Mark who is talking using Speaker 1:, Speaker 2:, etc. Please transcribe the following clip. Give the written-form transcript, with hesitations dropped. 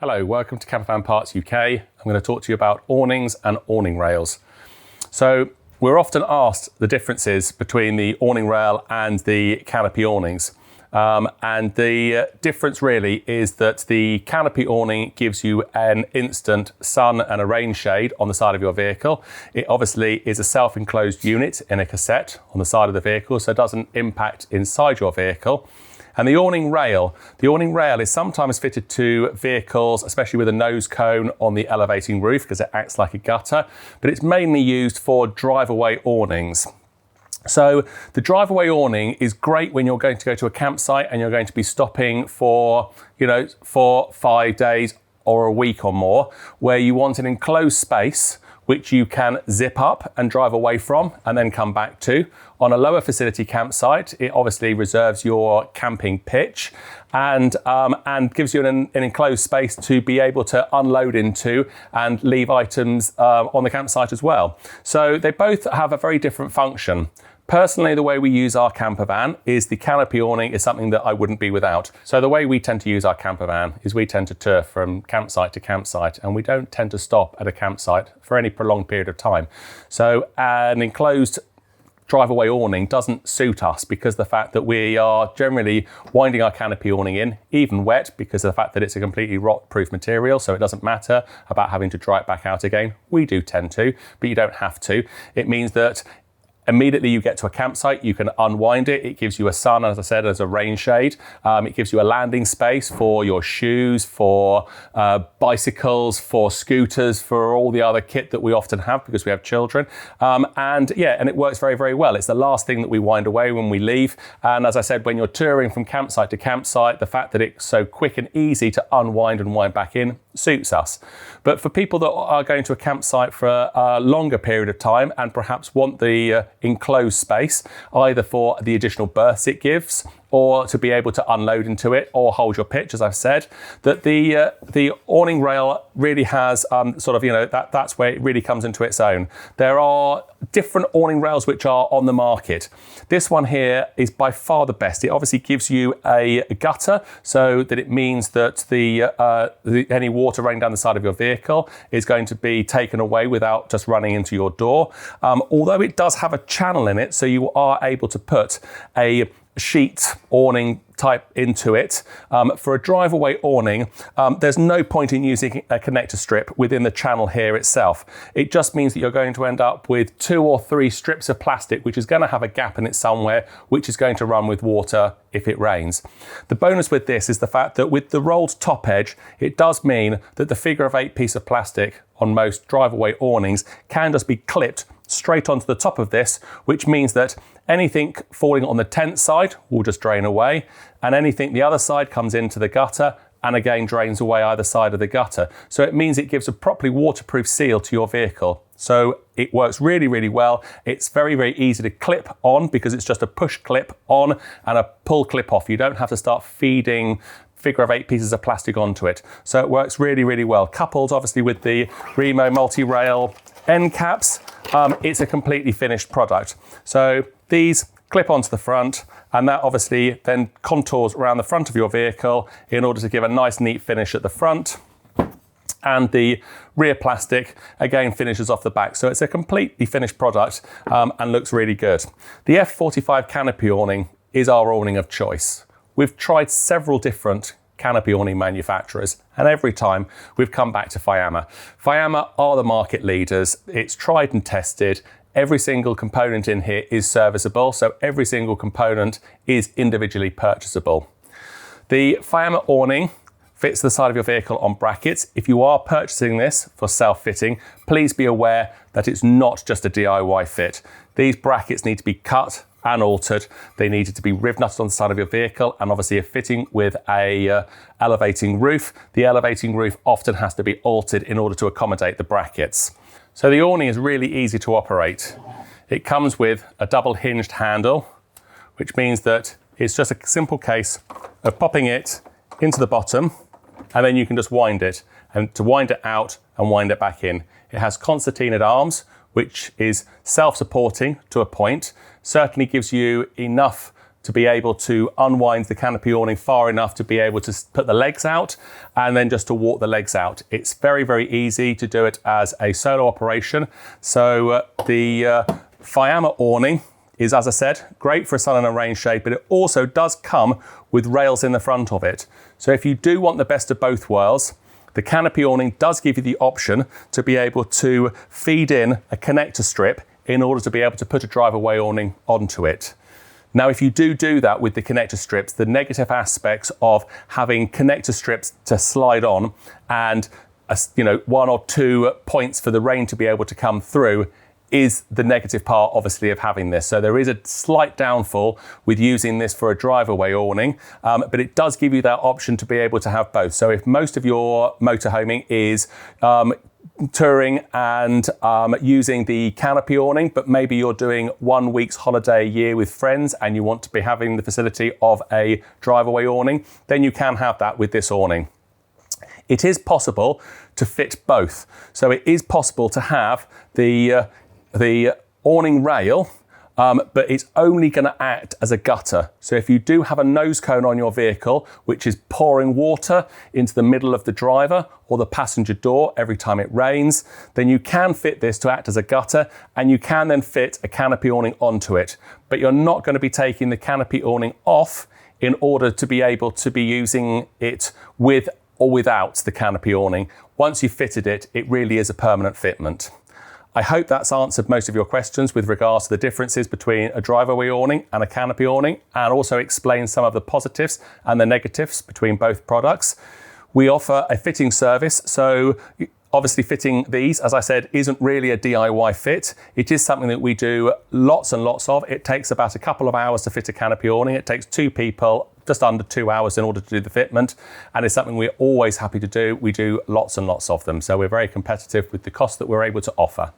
Speaker 1: Hello, welcome to Campervan Parts UK. I'm going to talk to you about awnings and awning rails. So we're often asked the differences between the awning rail and the canopy awnings. And the difference really is that the canopy awning gives you an instant sun and a rain shade on the side of your vehicle. It obviously is a self-enclosed unit in a cassette on the side of the vehicle, so it doesn't impact inside your vehicle. And the awning rail is sometimes fitted to vehicles, especially with a nose cone on the elevating roof because it acts like a gutter, but it's mainly used for drive-away awnings. So the drive-away awning is great when you're going to go to a campsite and you're going to be stopping for 5 days or a week or more, where you want an enclosed space which you can zip up and drive away from and then come back to. On a lower facility campsite, it obviously reserves your camping pitch and gives you an enclosed space to be able to unload into and leave items on the campsite as well. So they both have a very different function. Personally, the way we use our camper van is the canopy awning is something that I wouldn't be without. So the way we tend to use our camper van is we tend to tour from campsite to campsite, and we don't tend to stop at a campsite for any prolonged period of time. So an enclosed drive-away awning doesn't suit us because of the fact that we are generally winding our canopy awning in, even wet, because of the fact that it's a completely rot-proof material, so it doesn't matter about having to dry it back out again. We do tend to, but you don't have to. It means that immediately you get to a campsite, you can unwind it. It gives you a sun, as I said, as a rain shade. It gives you a landing space for your shoes, for bicycles, for scooters, for all the other kit that we often have because we have children. And it works very, very well. It's the last thing that we wind away when we leave. And as I said, when you're touring from campsite to campsite, the fact that it's so quick and easy to unwind and wind back in suits us. But for people that are going to a campsite for a longer period of time and perhaps want the enclosed space, either for the additional berths it gives or to be able to unload into it or hold your pitch, as I've said, that the awning rail really has that's where it really comes into its own. There are different awning rails which are on the market. This one here is by far the best. It obviously gives you a gutter, so that it means that any water running down the side of your vehicle is going to be taken away without just running into your door. Although it does have a channel in it, so you are able to put a sheet awning type into it. For a drive-away awning, there's no point in using a connector strip within the channel here itself. It just means that you're going to end up with 2 or 3 strips of plastic, which is going to have a gap in it somewhere, which is going to run with water if it rains. The bonus with this is the fact that with the rolled top edge, it does mean that the figure of 8 piece of plastic on most drive-away awnings can just be clipped straight onto the top of this, which means that anything falling on the tent side will just drain away, and anything the other side comes into the gutter and again drains away either side of the gutter. So it means it gives a properly waterproof seal to your vehicle. So it works really, really well. It's very, very easy to clip on because it's just a push clip on and a pull clip off. You don't have to start feeding figure of 8 pieces of plastic onto it. So it works really, really well. Coupled obviously with the Remo multi-rail end caps, it's a completely finished product. So these clip onto the front, and that obviously then contours around the front of your vehicle in order to give a nice neat finish at the front. And the rear plastic again finishes off the back. So it's a completely finished product and looks really good. The F45 canopy awning is our awning of choice. We've tried several different canopy awning manufacturers, and every time we've come back to Fiamma. Fiamma are the market leaders. It's tried and tested. Every single component in here is serviceable, so every single component is individually purchasable. The Fiamma awning fits the side of your vehicle on brackets. If you are purchasing this for self-fitting, please be aware that it's not just a DIY fit. These brackets need to be cut and altered. They needed to be rivet-nutted on the side of your vehicle, and obviously a fitting with a elevating roof. The elevating roof often has to be altered in order to accommodate the brackets. So the awning is really easy to operate. It comes with a double hinged handle, which means that it's just a simple case of popping it into the bottom, and then you can just wind it, and to wind it out and wind it back in. It has concertinaed arms, which is self-supporting to a point, certainly gives you enough to be able to unwind the canopy awning far enough to be able to put the legs out and then just to walk the legs out. It's very, very easy to do it as a solo operation. So the Fiamma awning is, as I said, great for a sun and a rain shade, but it also does come with rails in the front of it. So if you do want the best of both worlds, the canopy awning does give you the option to be able to feed in a connector strip in order to be able to put a drive-away awning onto it. Now, if you do that with the connector strips, the negative aspects of having connector strips to slide on and one or 2 points for the rain to be able to come through is the negative part, obviously, of having this. So there is a slight downfall with using this for a drive-away awning, but it does give you that option to be able to have both. So if most of your motorhoming is touring and using the canopy awning, but maybe you're doing 1 week's holiday a year with friends and you want to be having the facility of a drive-away awning, then you can have that with this awning. It is possible to fit both. So it is possible to have the awning rail, but it's only going to act as a gutter. So if you do have a nose cone on your vehicle, which is pouring water into the middle of the driver or the passenger door every time it rains, then you can fit this to act as a gutter, and you can then fit a canopy awning onto it. But you're not going to be taking the canopy awning off in order to be able to be using it with or without the canopy awning. Once you've fitted it, it really is a permanent fitment. I hope that's answered most of your questions with regards to the differences between a drive-away awning and a canopy awning, and also explained some of the positives and the negatives between both products. We offer a fitting service, so obviously fitting these, as I said, isn't really a DIY fit. It is something that we do lots and lots of. It takes about a couple of hours to fit a canopy awning. It takes 2 people just under 2 hours in order to do the fitment, and it's something we're always happy to do. We do lots and lots of them, so we're very competitive with the cost that we're able to offer.